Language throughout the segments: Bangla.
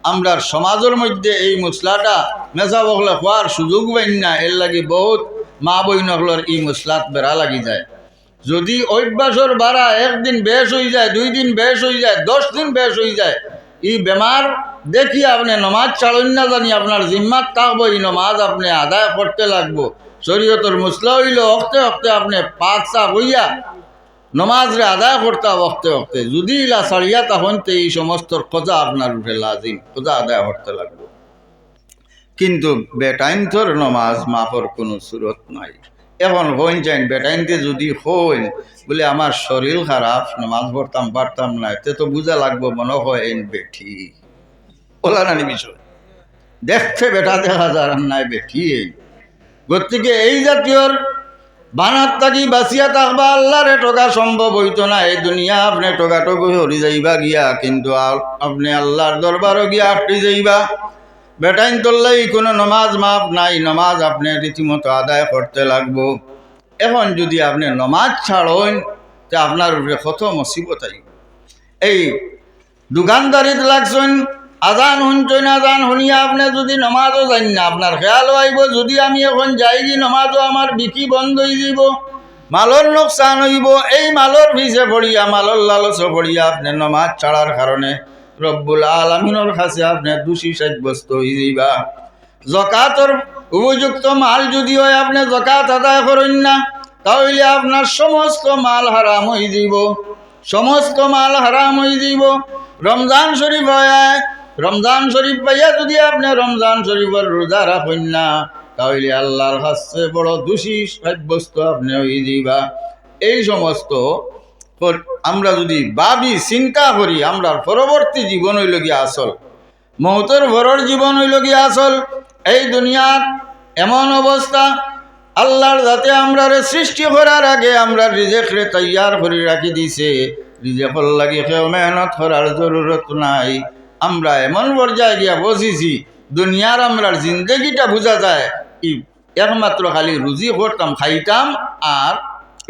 আমরা সমাজের মধ্যে এই মশলাটা মেজা বকলে হওয়ার সুযোগ পাইন না, এর লাগি বহুত মা বইনগুলোর এই মশলাত বেড়া লাগি যায়। যদি অভ্যাসর বাড়া একদিন বেশ হয়ে যায়, 2 দিন বেশ হয়ে যায়, 10 দিন বেশ হয়ে যায়, এই বেমার দেখি আপনি নমাজ ছাড়েন না জানি আপনার জিম্মাত থাকবো, এই নমাজ আপনি আদায় করতে লাগবো। শরীয়তের মশলা হইল অক্তে অক্তে আপনি পাক সাফ হইয়া নমাজরে আদায় করতে অক্তে অক্তে। যদি ইলা ছাড়িয়া তখন তো এই সমস্ত খোঁজা আপনার উঠে লাজিম, খোঁজা আদায় করতে লাগবো। কিন্তু বেটাইন তোর নমাজ মাফর কোনো সুরত নাই। এখন হইন যাইন বেটাইনতে যদি হইন বলে আমার শরীর খারাপ নমাজ পড়তাম পারতাম না, এতে তো বুঝা লাগবো মনে হয় এন বেঠি ওলা নানি বিষয় দেখতে বেটা দেখা যার নাই বেঠি। গতিকে এই জাতীয়র বানাত থাকি বাঁচিয়া থাকবা আল্লাহরে ঠকা সম্ভব হইতো না। এই দুনিয়া আপনি ঠকাঠক হরি যাইবা গিয়া, কিন্তু আপনি আল্লাহর দরবারও গিয়া আটটি যাইবা। বেটাইন তোল্লাই কোনো নমাজ মাপ নাই, নমাজ আপনি রীতিমতো আদায় করতে লাগবো। এখন যদি আপনি নমাজ ছাড়েন তে আপনার উপরে কত মুসিবত আইব। এই দোকানদারিত লাগছেন, আজান শুনছেন, আজান শুনিয়া আপনি যদি নমাজও যান না, আপনার খেয়াল আইব যদি আমি এখন যাই কি নমাজও আমার বিক্রি বন্ধ হয়ে যাব, মালর লোকসান হইব। এই মালর ভিজে পড়িয়া, মালর লালচ পড়িয়া আপনি নমাজ ছাড়ার কারণে রব্বুল আলামিনের কাছে আপনি দোষী সাব্যস্ত হয়ে যাইবা। যাকাতর উপযুক্ত মাল যদি হয় আপনি যাকাত আদায় করেন না, তাহলে আপনার সমস্ত মাল হারাম হয়ে যাব, সমস্ত মাল হারাম হয়ে যাব। রমজান শরীফ হয়, রমজান শরীফ পাইয়া যদি আপনি রমজান শরীফের রোজা রাখেন না, তাহলে আল্লাহর কাছে বড় দোষী সাব্যস্ত আপনি হয়ে যাইবা। এই সমস্ত আমরা যদি ভাবি চিন্তা করি, আমরা পরবর্তী জীবন হইল গিয়া আসল, মৌতের ভরর জীবন হইল গিয়া আসল। এই দুনিয়ার এমন অবস্থা আল্লাহর যাতে আমরা সৃষ্টি করার আগে আমরা রিজেকরে তৈয়ার করে রাখি দিছে। রিজেকর লাগে কেউ মেহনত করার জরুরত নাই। আমরা এমন পর্যায়ে গিয়া বসেছি, দুনিয়ার আমরা জিন্দগিটা বোঝা যায় একমাত্র খালি রুজি করতাম, খাইতাম আর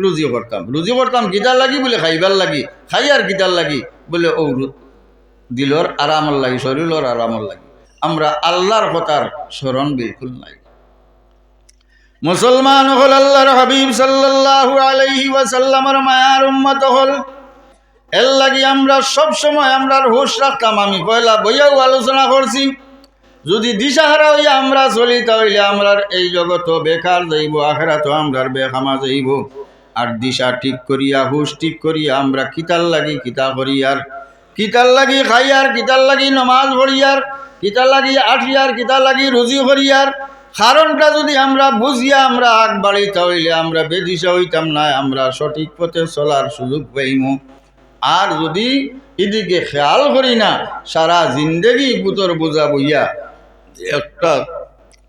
রুজি করতাম। রুজি করতাম গিটার লাগি বলে খাইবার লাগি, খাই আর গিটার লাগি বলে ও দিলর আরামর লাগি, শরীরের আরামর লাগি। আমরা আল্লাহর কথার স্মরণ বিলকুল নাই। মুসলমান হল আল্লাহর হাবিব সাল্লাল্লাহু আলাইহি ওয়াসাল্লামের মায়ার উম্মত হল। এর লাগি আমরা সব সময় আমরার হুঁশ রাখতাম। আমি পয়লা বইয়াও আলোচনা করছি, যদি দিশাহারা হইয়া আমরা চলি তাহলে আমরার এই জগৎ বেকার যাইব, আখিরাত আমরার বেখামা যাইব। আর দিশা ঠিক করিয়া হুঁশ ঠিক করিয়া আমরা কিতার লাগি কিতা করিয়ার, কিতার লাগি খাইয়ার, কিতার লাগি নমাজ পড়িয়ার, কিতার লাগি আঠিয়ার, কিতার লাগি রুজি করিয়ার কারণটা যদি আমরা বুঝিয়া আমরা আগ বাড়ি তাহলে আমরা বেদিশা হইতাম না, আমরা সঠিক পথে চলার সুযোগ পাইম। আর যদি এদিকে খেয়াল করি না, সারা জিন্দেগি পুতর বোঝা বইয়া একটা,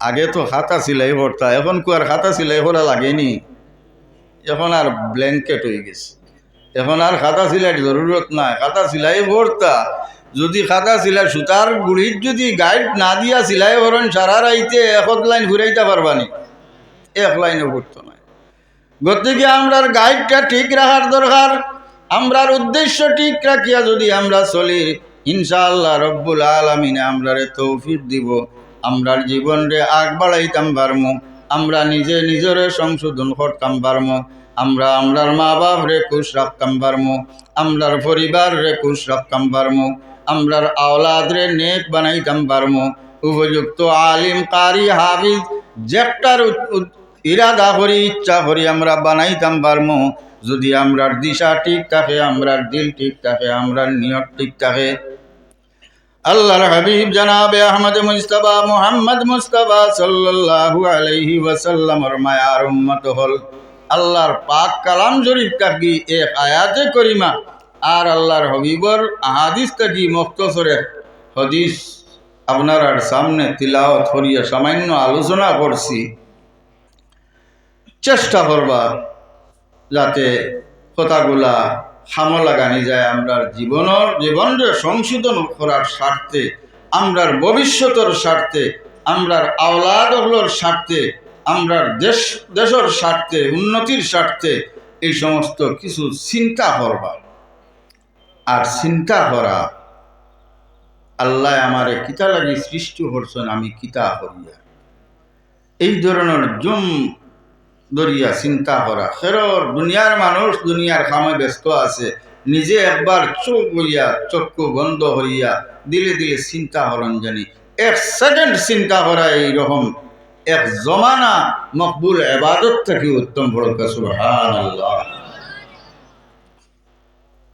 আগে তো খাতা সিলাই করতা, এখন কো আর খাতা সিলাই করা লাগেনি, এখন আর ব্ল্যাঙ্কেট হয়ে গেছে, এখন আর খাতা সিলাইয়ের জরুরত নাই। খাতা সিলাই করতা, যদি খাতা সিলাই সুতার গুড়ির যদি গাইড না দিয়া সিলাই করেন সারা রাইতে এক লাইন ঘুরাইতে পারবানি, এক লাইনও করতো না। গতিকে আমরার গাইডটা ঠিক রাখার দরকার। আমরার উদ্দেশ্য ঠিক রাখিয়া যদি আমরা চলি, ইনশাআল্লাহ রব্বুল আলামিনে আমরারে তৌফিক দিব, আমরার জীবনরে আগ বাড়াইতাম পারমু, আমরা নিজে নিজরে সংশোধন করতাম পারমু, আমরা আমরার মা বাপ রে খুশ রাখতাম পারমু, আমরার পরিবার রে খুশ রাখতাম পারমু, আমরার আওলাদ রে নেক বানাইতাম পারমু, উপযুক্ত আলিম কারি হাফিজ যেটার ইরাদা করি ইচ্ছা করি আমরা বানাইতাম পারমু। যদি আমরার দিশা ঠিক থাকে, আমরার দিল ঠিক থাকে, আমরার নিয়ত ঠিক থাকে। আল্লাহর হাবিব জনাবে আহমদ মুস্তাফা মুহাম্মদ মুস্তাফা সাল্লাল্লাহু আলাইহি ওয়াসাল্লামের মায়ার উম্মত হল। আল্লাহর পাক কালাম শরীফ থাকি এক আয়াতে করিমা আর আল্লাহর হাবিবর আহাদিস থাকি মুখতসরে হাদিস আপনার সামনে তিলাওয়াত করিয়া সামান্য আলোচনা করছি। চেষ্টা করবা যাতে কথাগুলা হামো লাগানি যায় আমরার জীবনরে সংশোধন করার স্বার্থে, আমরার ভবিষ্যতের স্বার্থে, আমরার আওলাদগুলোর স্বার্থে, আমরার দেশের স্বার্থে, উন্নতির স্বার্থে এই সমস্ত কিছু চিন্তা করবা। আর চিন্তা করা আল্লাহ আমারে কিতা লাগি সৃষ্টি করছেন, আমি কিতা করিয়া। এই ধরনের জুম দরিয়া চিন্তা করা। খেরর দুনিয়ার মানুষ দুনিয়ার কামে ব্যস্ত আছে, নিজে একবার চোখ হইয়া চক্ষু বন্ধ হইয়া দিলে দিলে চিন্তা করেন জানি, 1 সেকেন্ড চিন্তা করা এইরকম এক জমানা মকবুল ইবাদত থেকে উত্তম পড়কা সুবহানাল্লাহ।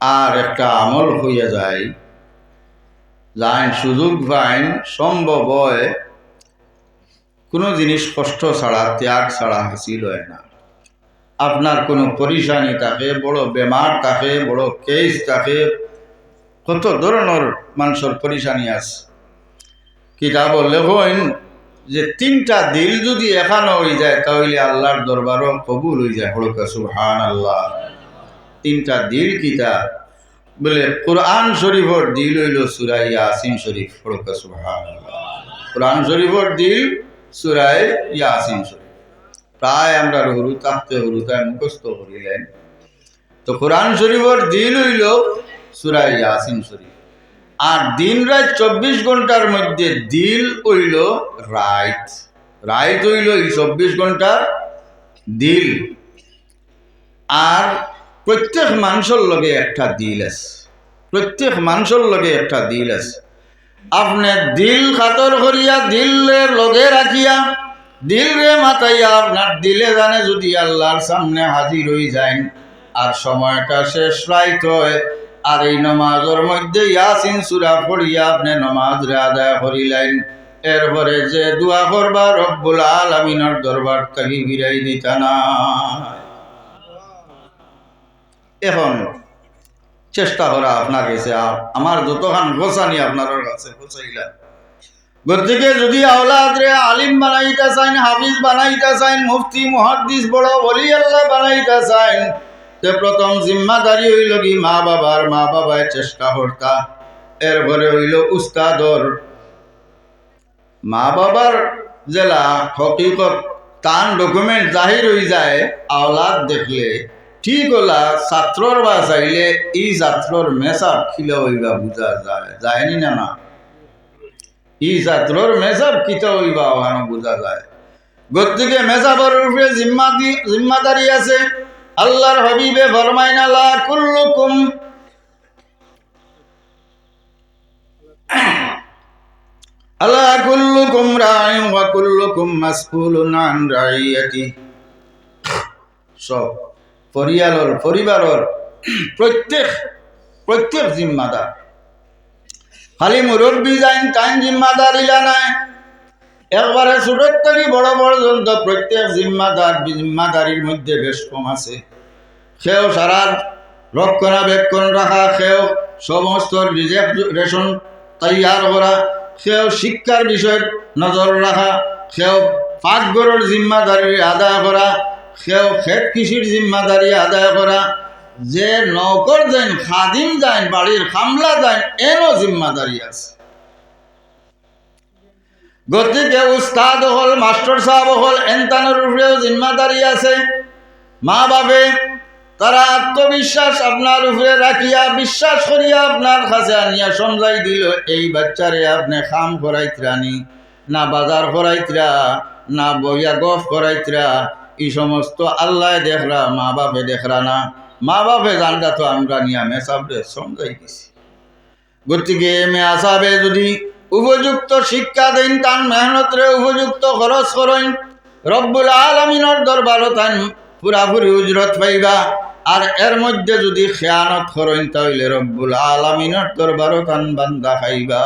আর একটা আমল হইয়া যায়, যাইন সুযোগ পাইন, সম্ভব হয় কোনো জিনিস কষ্ট ছাড়া ত্যাগ ছাড়া হাসিল হয় না। আপনার কোনো পরিশানি থাকে, বড় বেমার থাকে, বড় কেস থাকে, কত ধরনের মানুষের পরিশানি আছে। কিতাব লেখেন যে 3টা দিল যদি এখানে হয়ে যায় তাহলে আল্লাহর দরবারও কবুল হয়ে যায়। হড়কা সুবহানাল্লাহ। 3টা দিল কিতা বলে, কোরআন শরীফের দিল হইল সূরা ইয়াসিন শরীফ। হড়কা সুবহানাল্লাহ। কোরআন শরীফের দিল সূরা ইয়াসিন শরীফ। প্রায় আমরা হুরুতায় মুখস্থ করিলেন। তো কোরআন শরীফের দিল হইল সূরা ইয়াসিন শরীফ। আর দিন রাত 24 ঘন্টার মধ্যে দিল হইল রাত, রাত হইল এই 24 ঘন্টার দিল। আর প্রত্যেক মানুষের লগে একটা দিল আছে, প্রত্যেক মানুষের লগে একটা দিল আছে। আপনি দিল খাতর করিয়া দিলের লগে রাখিয়া দিল রে মাতাইয়া আপনার দিলে জানে যদি আল্লাহর সামনে হাজির হয়ে যায় আর সময়টা শেষ রাইত হয়, আর এই নমাজের মধ্যে ইয়াসিন সূরা পড়িয়া আপনি নমাজ রে আদায় করিলেন, এরপরে যে দোয়া করবা রব্বুল আলামিনের দরবার থেকে বিরাই দিতা না। এখন চেষ্টা করা আপনার কাছে, আমার যতখান গোছানি আপনার কাছে গোছাইলাম। গতিকে যদি আওলাদ রে আলিম বানাইতে চাইন, হাফিজ বানাইতে চাইন, মুফতি মুহাদ্দিস বড় ওলি আল্লাহ বানাইতে চাইন, তো প্রথম জিম্মাদারি হইল কি মা বাবায় চেষ্টা করতা। এরপরে হইল উস্তাদর। মা বাবার জেলা হকিকত তান ডকুমেন্ট জাহির হয়ে যায় আওলাদ দেখলে, ঠিক হলা ছাত্রর বা চাইলে এই ছাত্রর মেসাব খিলে হইবা বুঝা যায়, যায়নি না না ই ছাত্রর মেসাব কিতা হইবা ওখানে বোঝা যায়। গতিকে মেসাবর উপরে জিম্মাদারি আছে। আল্লাহর হাবিবে ফরমাইন আলা কুল্লুকুম আলা কুল্লুকুম রাইন ওয়া কুল্লুকুম মাসউলুন আন রাইয়াতি। সব পরিবারের প্রত্যেক জিম্মাদার। খালি মুরব্বী যাইন তাই জিম্মাদারিলা নাই, একবারে ছোট থেকে বড় পর্যন্ত প্রত্যেক জিম্মাদারির মধ্যে বেশ কম আছে। সেও সারার রক্ষণাবেক্ষণ রাখা, সেও সমস্ত রেশন তৈয়ার করা, সেও শিক্ষার বিষয়ে নজর রাখা, সেও পাকঘরের জিম্মাদারি আদায় করা, সেও ক্ষেত কৃষির জিম্মাদারি আদায় করা, যে নৌকর যাইন, খাদিম যাইন, বাড়ির খামলা যাইন, এরও জিম্মাদারি আছে। গতিকে উস্তাদ হল, মাস্টার সাহেব হল, এনতানের উপরেও জিম্মাদারি আছে। মা বাপে তারা আত্মবিশ্বাস আপনার উপরে রাখিয়া, বিশ্বাস করিয়া আপনার কাছে আনিয়া সমঝাই দিল, এই বাচ্চারে আপনি খাম করাইতরানি না, বাজার করাইতরা না, বইয়া গফ করাইতরা, এই সমস্ত আল্লাহ দেখরা, মা বাপে দেখরা না। মা বাপে জানটা তো আমরা নিয়া মেসাবরে সমঝাই দিছি। গতিকে মেসাবে যদি উপযুক্ত শিক্ষা দেন, তান মেহনতরে উপযুক্ত খরচ করেন, রব্বুল আলামিনের দরবারও তান পুরাপুরি উজরত পাইবা। আর এর মধ্যে যদি খেয়ানত করেন তাহলে রব্বুল আলামিনের দরবারও তান বান্দা খাইবা।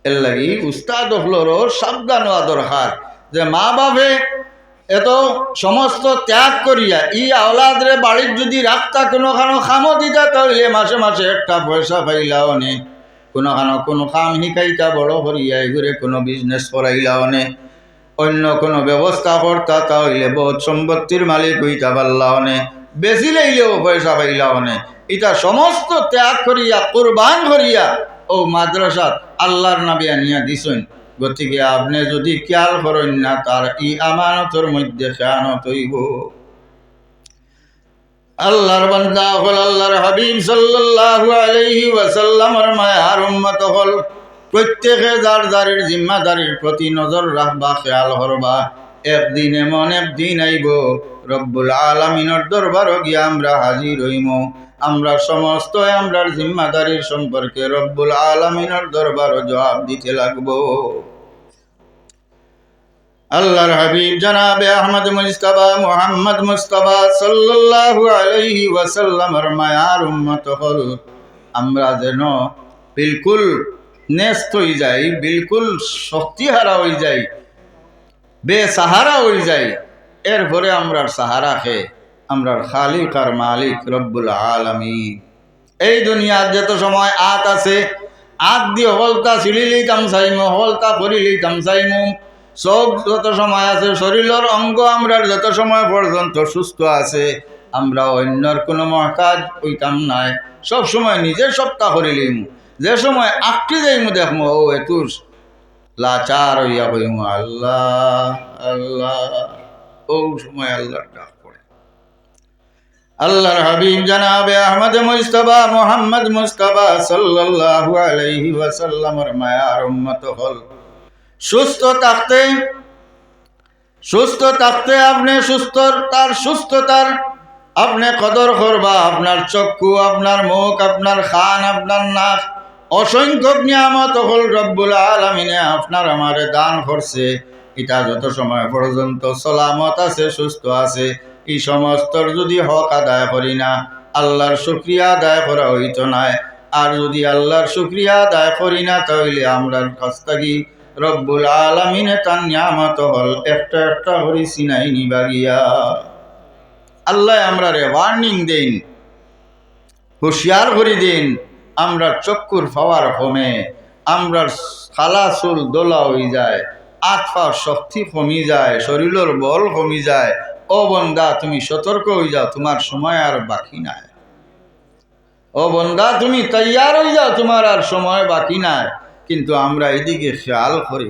এর লাগি উস্তাদ হলরও সাবধান হওয়া দরকার যে মা বাপে এত সমস্ত ত্যাগ করিয়া ই আওলাদরে বাড়ির যদি রাখতা কোনোখানো খামও দিতা তাহলে মাসে মাসে একটা পয়সা পাইলাও নে, কোনো কাম শিকাইতা বড় করিয়া এগুলো কোনো বিজনেস করাইলাও নে, অন্য কোনো ব্যবস্থা করতা তাহলে বহুত সম্পত্তির মালিক হইতা পারলাও নে, বেশি লইলেও পয়সা পাইলাও নে। এটা সমস্ত ত্যাগ করিয়া কুরবান করিয়া ও মাদ্রাসাত আল্লাহর নবী আনিয়া দিছেন। গতিকে আপনি যদি খেয়াল করেন না, তার ই আমানতের মধ্যে খেয়ানত হইব। আল্লাহর বান্দা হল, আল্লাহর হাবিব সাল্লাল্লাহু আলাইহি ওয়াসাল্লামের মায়ার উম্মত হল। প্রত্যেকে যার যারের জিম্মাদারির প্রতি নজর রাখবা, খেয়াল করবা। একদিন এমন একদিন আইব, রব্বুল আলামিনের দরবারে গিয়া আমরা হাজির হইম। আমরা সমস্ত আমরার জিম্মাদারির সম্পর্কে রব্বুল আলামিনের দরবারে জবাব দিতে লাগবো। আল্লাহর হাবিব জনাবে আহমদ মুস্তাফা মুহাম্মদ মুস্তাফা সাল্লাল্লাহু আলাইহি ওয়াসাল্লামের মায়ার উম্মত হল। আমরা যেন বিলকুল নেস্ত হয়ে যাই, বিলকুল শক্তিহারা হয়ে যাই, বেসাহারা হয়ে যাই। এরপরে আমরার সাহারা খে আমরার খালিক আর মালিক রব্বুল আলামিন। এই দুনিয়ার যত সময় আত আছে, আত দিয়ে হলতা ছিলিলেই তামসাইমু, হলতা করিলেই তামসাইমু। সব যত সময় আছে, শরীরের অঙ্গ আমরার যত সময় পর্যন্ত সুস্থ আছে, আমরা অন্যর কোনো মহতাজ হইতাম নাই। সব সময় নিজের সত্তা করিলিম। যে সময় আঁকটি যাইমু দেখমু, ও এতুর লাচার হইয়া হইমু আল্লাহ আল্লাহ, ও সময় আল্লাহর ডাক পড়ে। আল্লাহর হাবিব জনাবে আহমদ মুস্তাফা মুহাম্মদ মুস্তাফা সাল্লাল্লাহু আলাইহি ওয়াসাল্লামের মায়ার উম্মত হল। সুস্থ থাকতে আপনি সুস্থতার আপনি কদর করবা। আপনার চক্ষু, আপনার মুখ, আপনার খান, আপনার নাক, অসংখ্য নিয়ামত হল রব্বুল আলামিনে আপনার আমারে দান করছে। এটা যত সময় পর্যন্ত সালামত আছে, সুস্থ আছে, এই সমস্তর যদি হক আদায় করি না, আল্লাহর শুকরিয়া আদায় করা হইতো না। আর যদি আল্লাহর শুকরিয়া আদায় করি না, তাহলে আমরার কাছ থেকে রব্বুল আলামিনে তার নিয়ামত হল একটা একটা করে সিনাই নিবা গিয়া। আল্লাহ আমরা রে ওয়ার্নিং দেন, হুঁশিয়ার করে দিন। আমরা চক্ষুর পাওয়ার কমে, আমরা খালা চুল দোলা হয়ে যায়, আত্মার শক্তি কমি যায়, শরীরের বল কমি যায়। ও বন্দা, তুমি সতর্ক হয়ে যাও, তোমার সময় আর বাকি নাই। ও বন্দা, তুমি তৈয়ার হয়ে যাও, তোমার আর সময় বাকি নাই। কিন্তু আমরা এদিকে খেয়াল করি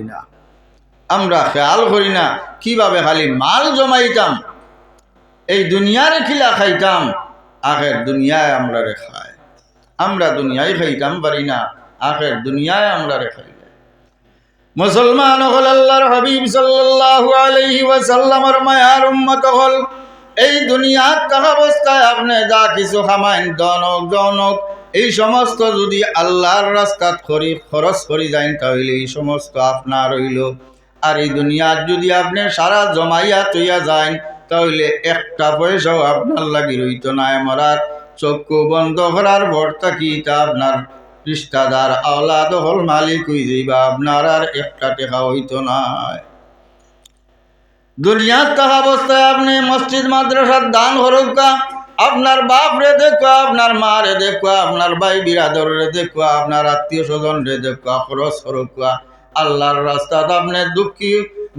না। কিভাবে খালি মাল জমাইতাম, এই দুনিয়ার খিলা খাইতাম, আখের দুনিয়ায় আমরা খাই। আমরা দুনিয়ায় খাইতাম পারি না, আখের দুনিয়ায় আমরা খাই। মুসলমান হল, আল্লাহর হাবিব সাল্লাল্লাহু আলাইহি ওয়াসাল্লামের মায়ার উম্মত হল। এই দুনিয়ার থাকা অবস্থায় আপনি যা কিছু খামাইন, দনক এই সমস্ত যদি আল্লাহর রাস্তাত খরচ করি যান, তাহলে এই সমস্ত আপনার হইল। আর এই দুনিয়ার যদি আপনি সারা জমাইয়া তৈয়া যান, তাহলে একটা পয়সাও আপনার লাগি রইত না। মরার চক্ষু বন্ধ করার ভর্তা কি তা আপনার রিস্তাদার আওলাদ হল মালিক হয়ে যাইবা, আপনার আর একটা টেকা হইত না। দুনিয়ার থাকা অবস্থায় আপনি মসজিদ মাদ্রাসার দান হরকা, আপনার বাপ রে দেখবা, আপনার মা রে দেখবা, আপনার ভাই বিরাদর রে দেখবা, আপনার আত্মীয় স্বজন রে দেখবা, খরচ হরকা। আল্লাহর রাস্তাত আপনি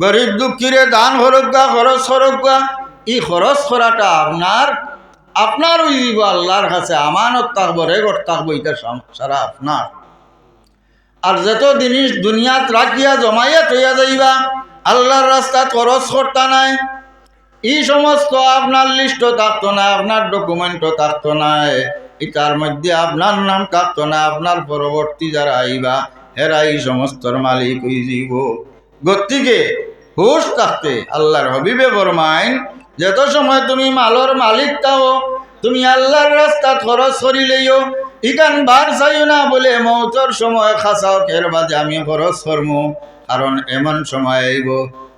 গরিব দুঃখীরে দান হরকা, খরচ হরকা। এই খরচ করাটা আপনার হইব, আল্লাহর কাছে আমানত থাকবো, রেকর্ড থাকবো, এটা সারা আপনার। আর যত জিনিস দুনিয়াত রাখিয়া জমাইয়া তৈয়া যাইবা, আল্লাহর রাস্তাত খরচ করতা নাই, এই সমস্ত আপনার লিস্ট থাকতো না, আপনার ডকুমেন্টও থাকতো না, এটার মধ্যে আপনার নাম থাকতো না। আপনার পরবর্তী যারা আইবা, এরা এই সমস্তর মালিক হয়ে যাইব। গতিকে হুশ থাকতে আল্লাহর হবিবে ফরমাইন, যত সময় তুমি মালর মালিক তাও, তুমি আল্লাহর রাস্তা খরচ করিলেও ইকান বার চাইও না বলে মৌতর সময় খাসাও কের বাদে আমি খরচ করমু। কারণ এমন সময় আইব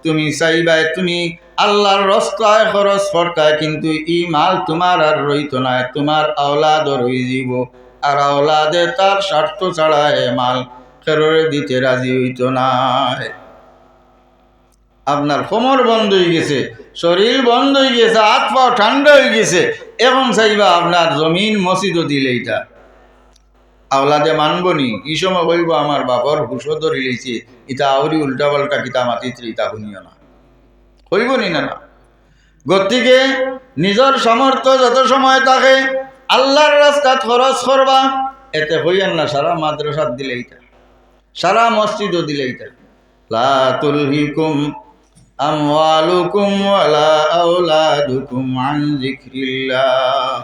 তুমি চাইবাই তুমি আল্লাহর রাস্তায় খরচ করতায়, কিন্তু ই মাল তোমার আর রইত না, তোমার আওলাদ রই যাব। আর আওলাদে তার স্বার্থ ছাড়া এ মাল ফেররে দিতে রাজি হইত না। আপনার কোমর বন্ধ হয়ে গেছে, শরীর বন্ধ হয়ে গেছে, হাত পা ঠান্ডা হয়ে গেছে, এখন চাইবা আপনার জমিন মসজিদও দিলে এটা আওলাদে মানবনি। এই সময় বলব আমার বাপর হুশো ধরে লইছে, ইটা আউরি উল্টা পাল্টা কিতা মাতিত্রি, ইটা শুনিও না, হইবনি না। গতিকে নিজের সামর্থ্য যত সময় থাকে আল্লাহর রাস্তাত খরচ করবা। এতে হইয়ান না সারা মাদ্রাসাত দিলে ইটা, সারা মসজিদও দিলে ইটা। লা তুলহিকুম আমওয়ালুকুম ওয়ালা আওলাদুকুম আন যিকরিল্লাহ।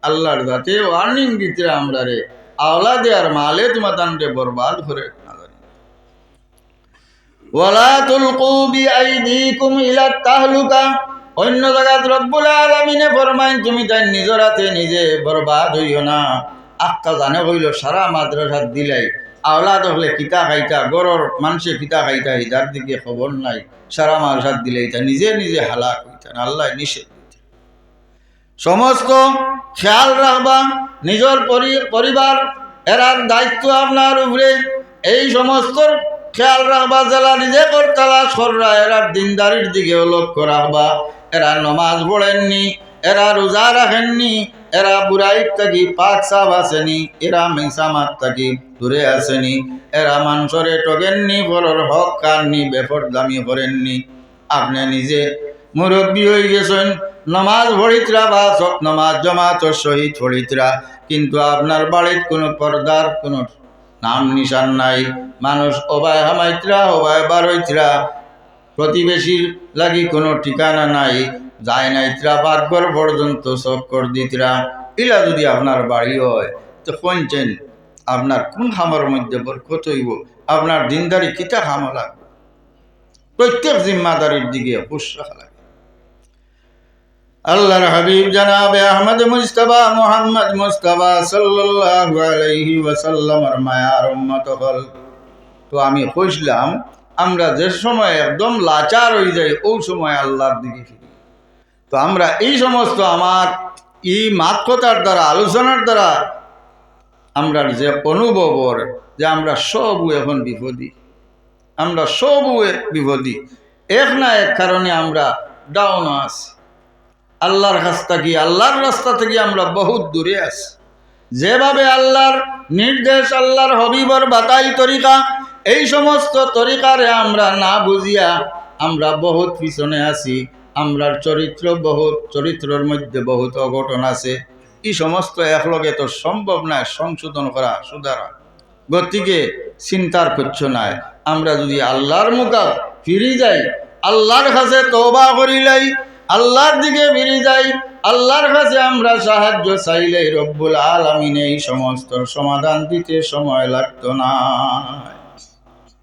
আল্লাহর যাতে ওয়ার্নিং দিতে আমরা রে আওলাদে আর মালে তোমাদের বরবাদ করে না জানি। ওয়ালা তুলকু বিআইদিকুম ইলা তাহলুকা। অন্য জায়গাত রব্বুল আলামিনে ফরমাইন তুমি তাই নিজের হাতে নিজে বরবাদ হইও না। আক্কা জানে কইল সারা মাদ্রাসাত দিলাই আওলাদ হলে কিতা খাইতা গরর মানুষে কিতা খাইতা ইদার দিকে খবর নাই, সারা মাদ্রাসাত দিলাই তা নিজে নিজে হালাক হইতেন। আল্লাহ নিষেধ সমস্ত খেয়াল রাখবা নিজের পরিবার এরার দায়িত্ব আপনার উপরে। এই সমস্ত খেয়াল রাখবা যারা নিজে তালাশ কররা এরার দিনদারির দিকেও লক্ষ্য রাখবা। এরা নমাজ পড়েননি, এরা রোজা রাখেননি, এরা বুড়াইত থাকি পাক সাপ আসেনি, এরা মেসামাত থাকি দূরে আসেনি, এরা মানুষরে টকেননি, বড়র হক কাননি, বেপরদামি করেননি। আপনি নিজে মুরব্বী হয়ে গেছেন, নমাজ পড়িতরা বা নমাজ জমাতর সহিত পড়িতরা, কিন্তু আপনার বাড়ির কোনো পর্দার কোনো নাম নিশান নাই। মানুষ অবায় হামাইতরা অবায় বারইতরা, প্রতিবেশীর লাগি কোনো ঠিকানা নাই, যায় নাইতরা পাকঘর পর্যন্ত চক্কর দিতরা। এলা যদি আপনার বাড়ি হয় তো কোনছেন আপনার কোন খামার মধ্যে বরকত হইব, আপনার দিনদারি কিতা খামা লাগবে। প্রত্যেক জিম্মাদারির দিকে হুশ রাখা লাগে। আল্লাহর হাবিব জনাবে আহমদ মুস্তাফা মুহাম্মদ মুস্তাফা সাল্লাল্লাহু আলাইহি ওয়াসাল্লামের মায়ার উম্মত হল। তো আমি কইছিলাম আমরা যে সময় একদম লাচার হয়ে যাই ওই সময় আল্লাহর দিকে ফিরি। তো আমরা এই সমস্ত আমার এই মাত কথার দ্বারা আলোচনার দ্বারা আমরা যে অনুভবর যে আমরা সব এখন বিপদী, আমরা সব বিপদী। এক না এক কারণে আমরা ডাউন আছি, আল্লাহর কাছ থেকে আল্লাহর রাস্তা থেকে আমরা বহুত দূরে আছি। যেভাবে আল্লাহর নির্দেশ আল্লাহর হবিবর বাতাই তরিকা, এই সমস্ত তরিকারে আমরা না বুঝিয়া আমরা বহুত পিছনে আছি। আমরার চরিত্রের মধ্যে বহুত অঘটন আছে। এই সমস্ত একলগে তো সম্ভব নয় সংশোধন করা সুধারা। গতিকে চিন্তার করছো নাই, আমরা যদি আল্লাহর মুখা ফিরে যাই, আল্লাহর কাছে তওবা করিলাই, আল্লাহর দিকে ফিরে যাই, আল্লাহর কাছে আমরা সাহায্য চাইলেই রব্বুল আলামিন এই সমস্ত সমাধান দিতে সময় লাগতো না।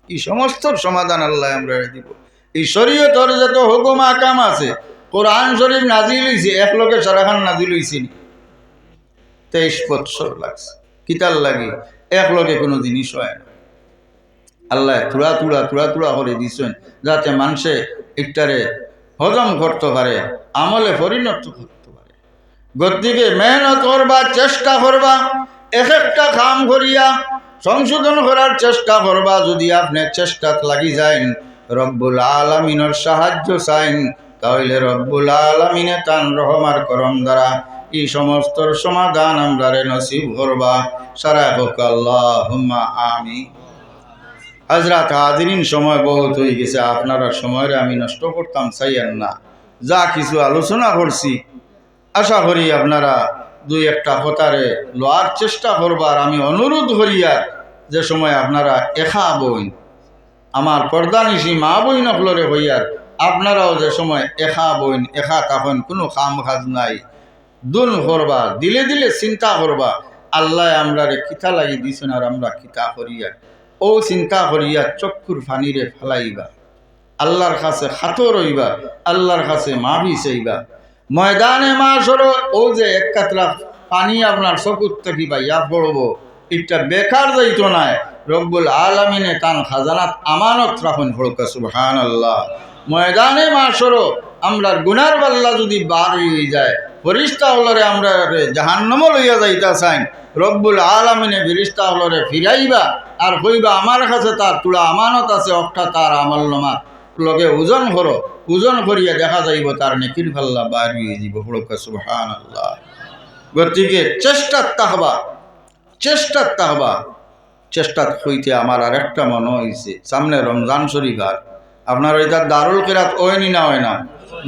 এই সমস্ত সমাধান আল্লাহ আমরা দিব। এই শরীয়তের যত হুকুম আকাম আছে, কোরআন শরীফ নাজিল হইছে, এক লোকে সারাখান নাজিল হইছে 23 বছর লাগছে। কিতার লাগে এক লোকে কোনো জিনিস হয় না। আল্লাহ তুড়া করে দিচ্ছেন যাতে মানুষে একটারে হজম করতে পারে, আমলে পরিণত করতে পারে। গতিকে মেহনত করবা, চেষ্টা করবা, এক একটা কাম করিয়া সংশোধন করার চেষ্টা করবা। যদি আপনি চেষ্টাত লাগি যাইন, রব্বুল আলামিনের সাহায্য চাইন, তাহলে রব্বুল আলামিনে তান রহমার করম দ্বারা এই সমস্ত সমাধান আমরা নসিব করবা। সারা হোক আল্লাহুম্মা আমিন। হযরত হাজিরিন, সময় বহুত হয়ে গেছে, আপনারা সময়ের আমি নষ্ট করতাম চাইয়েন না। যা কিছু আলোচনা করছি আশা করি আপনারা দুই একটা কথারে লওয়ার চেষ্টা করবার আমি অনুরোধ করিয়া, যে সময় আপনারা একা বইন আমার পর্দানিশী মা বইন নকলরে হইয়ার, আপনারাও যে সময় একা বইন একা তখন কোনো কাম কাজ নাই, দুন করবা, দিলে দিলে চিন্তা করবা আল্লাহ আমরা রে কিতা লাগি দিছেন আর আমরা কিতা করিয়া, ও চিন্তা করিয়া চক্ষুর ফানিরে ফেলাইবা, আল্লাহর কাছে খাতো রইবা, আল্লাহর কাছে মাফি চাইবা। ময়দানে মাশর ও যে এক কাতরা পানি আপনার চকুর থেকে পাইয়া পড়ব, এটা বেকার যাইতো নাই। রব্বুল আলামিনে তান খাজানাত আমানত রাখুন, ফড়কা সুবহানাল্লাহ। ময়দানে মাশর আমরার গুনার পাল্লা যদি বার হয়ে যায়, ফেরেশতা হলরে আমরা জাহান্নামে লইয়া যাইতা চাইন, রব্বুল আলামিনে ফেরেশতা হলরে ফিরাইবা আর কইবা আমার কাছে তার তুলা আমানত আছে, অর্থাৎ তার আমলনামা লগে ওজন করো, ওজন করিয়া দেখা যাইব তার নেকির পাল্লা বার হয়ে যাব, ফড়কা সুবহানাল্লাহ। গতিকে চেষ্টাত থাকবা, চেষ্টাত হইতে আমার আর একটা মনে হয়েছে, সামনে রমজান শরীফ আর আপনার ওইটা দারুল কিরাত ওয়নি না হয় না,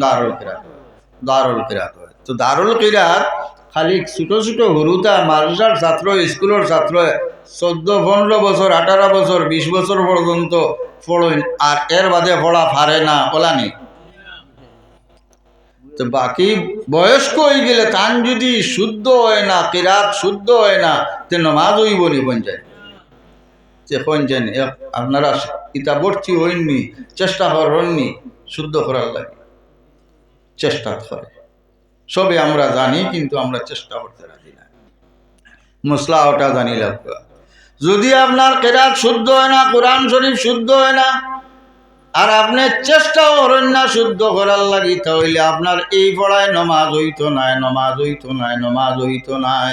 দারুল কিরাত হয়। তো দারুল কিরাত খালি ছোট ছোট হুরুতা মাদ্রাসার ছাত্র, স্কুলের ছাত্র 14-15 বছর, 18 বছর, 20 বছর পর্যন্ত পড়েন আর এর বাদে পড়া পারে না ওলানি। তো বাকি বয়স্ক হয়ে গেলে তান যদি শুদ্ধ হয় না, কিরাত শুদ্ধ হয় না, তে নমাজ হইব নি পঞ্চায়েত যে পঞ্চায়েত আপনারা ইটা ভর্তি হইননি, চেষ্টা করেননি শুদ্ধ করার লাগে, চেষ্টা করে সবে আমরা জানি কিন্তু আমরা চেষ্টা করতে রাজি না। মশলা ওটা জানি লাগবে। যদি আপনার কেরাত শুদ্ধ হয় না, কোরআন শরীফ শুদ্ধ হয় না, আর আপনি চেষ্টাও করেন না শুদ্ধ করার লাগি, তাহলে আপনার এই পড়ায় নমাজ হইতো নাই, নমাজ হইতো নাই, নমাজ হইতো নাই।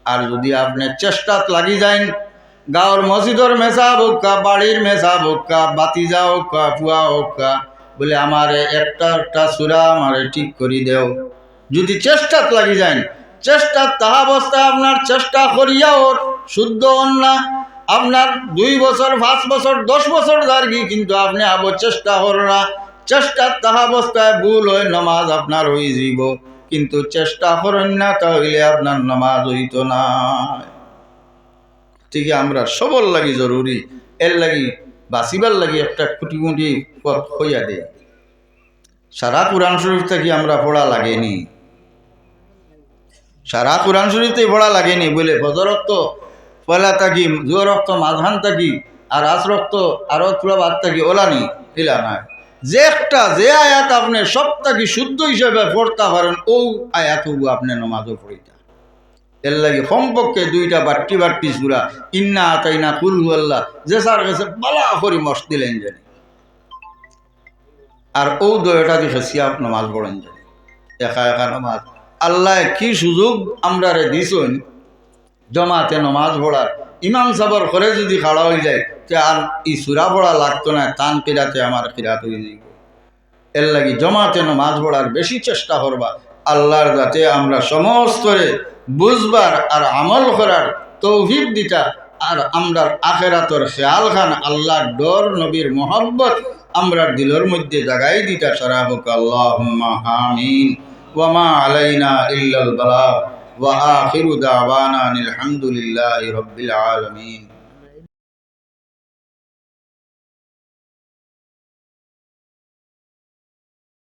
আর যদি আপনি চেষ্টাত লাগি যান, গাঁৱৰ মসজিদর মেসা হোক্কা, বাড়ির মেসা হোক্কা, বাতিজা হোক্কা, ফুয়া হোক্কা, বলে আমার একটা সুরা আমার ঠিক করি দেও, যদি চেষ্টাত লাগি যান, চেষ্টা তাহা অবস্থায় আপনার চেষ্টা করিয়াও শুদ্ধ হন না, আপনার 2 বছর 5 বছর 10 বছর দাঁড়ি, কিন্তু আপনি আবো চেষ্টা করেন না, চেষ্টা তাহা অবস্থায় ভুল হয়, নমাজ আপনার হয়ে যাব, কিন্তু চেষ্টা করেন না, তাহলে আপনার নমাজ হইতো না। ঠিক আমরা সবল লাগি জরুরি, এর লাগি বাঁচিবার লাগি একটা কুটি কুটি পথ হইয়া দেয়। সারা কোরআন শরীফ থেকে আমরা পড়া লাগেনি, সারা কোরআন শরীফতে পড়া লাগেনি বলে ফজর রক্ত পয়লা থাকি, জোর রক্ত মাঝহান থাকি, আর আজ রক্ত আরো পুরা বাদ থাকি ওলানি হিলা নাই। যে একটা যে আয়াত আপনি সব থাকি শুদ্ধ হিসেবে পড়তে পারেন, ও আয়াত আপনি নমাজও পড়িতা। এর লাগে কমপক্ষে 2টা বাট্টি বাট্টি সূরা ইন্না আতাইনা কুল হুয়াল্লাহ যে স্যার কাছে বালা করি মস্ত দিলেন জানি, আর ও 2টা দেখে সিয়াপ নমাজ পড়েন জানি, একা একা নমাজ। আল্লাহ কি সুযোগ আমরা রে দিছেন জমাতে নমাজ পড়ার, ইমাম সাবর করে যদি খাড়া হয়ে যায়, তে আর ই সূরা পড়া লাগতো না, তান কিরাতে আমার কিরাত হয়ে যাইব। এর লাগি জমাতে নমাজ পড়ার বেশি চেষ্টা করবা, আল্লাহর যাতে আমরা সমস্তরে বুঝবার আর আমল করার তৌফিক দিতা, আর আমরার আখেরাতর খেয়াল খান আল্লাহর ডর নবীর মোহব্বত আমরার দিলের মধ্যে জাগাই দিতা সারা হোক। আল্লাহুম্মা আমিন। ওয়া মা আলাইনা ইল্লাল বালাগ ওয়া আখিরু দাওয়ানা আলহামদুলিল্লাহি রাব্বিল আলামিন।